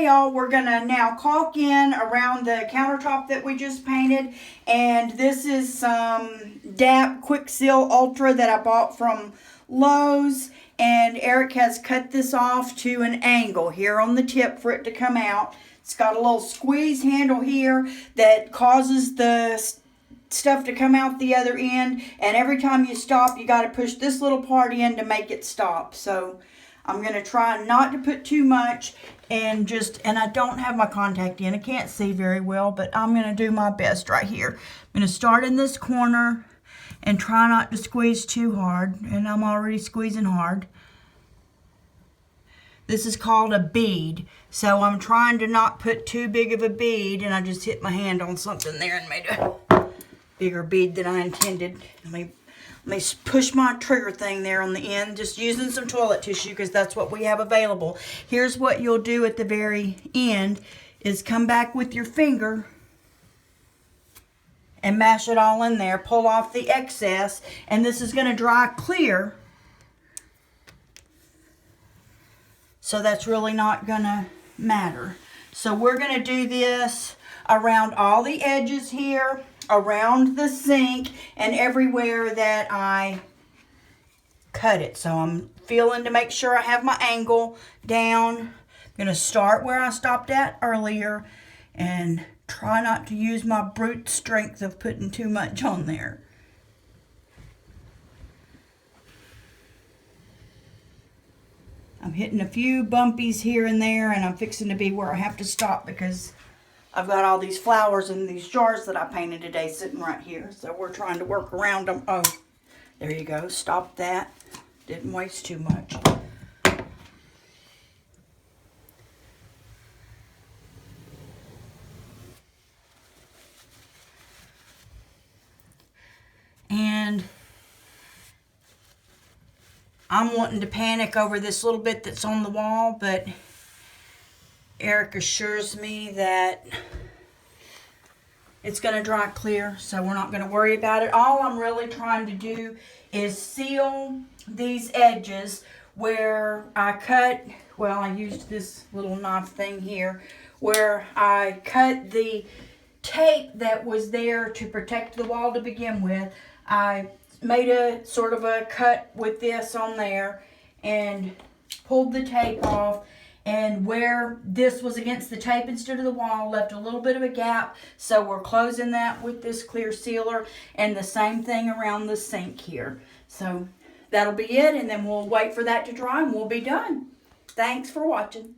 y'all, we're gonna now caulk in around the countertop that we just painted. And this is some DAP Quick Seal Ultra that I bought from Lowe's. And Eric has cut this off to an angle here on the tip for it to come out. It's got a little squeeze handle here that causes the stuff to come out the other end. And every time you stop, you got to push this little part in to make it stop. So I'm going to try not to put too much and I don't have my contact in. I can't see very well, but I'm going to do my best right here. I'm going to start in this corner and try not to squeeze too hard. And I'm already squeezing hard. This is called a bead. So I'm trying to not put too big of a bead, and I just hit my hand on something there and made a bigger bead than I intended. Let me push my trigger thing there on the end, just using some toilet tissue because that's what we have available. Here's what you'll do at the very end is come back with your finger and mash it all in there, pull off the excess, and this is going to dry clear. So that's really not going to matter. So we're going to do this around all the edges here, around the sink, and everywhere that I cut it. So I'm feeling to make sure I have my angle down. I'm going to start where I stopped at earlier and try not to use my brute strength of putting too much on there. I'm hitting a few bumpies here and there, and I'm fixing to be where I have to stop because I've got all these flowers in these jars that I painted today sitting right here. So we're trying to work around them. Oh, there you go. Stop that. Didn't waste too much. And I'm wanting to panic over this little bit that's on the wall, but Eric assures me that it's going to dry clear, so we're not going to worry about it. All I'm really trying to do is seal these edges where I cut, well, I used this little knife thing here, where I cut the tape that was there to protect the wall to begin with. I made a sort of a cut with this on there and pulled the tape off, and where this was against the tape instead of the wall left a little bit of a gap, so we're closing that with this clear sealer, and the same thing around the sink here. So that'll be it, and then we'll wait for that to dry and we'll be done. Thanks for watching.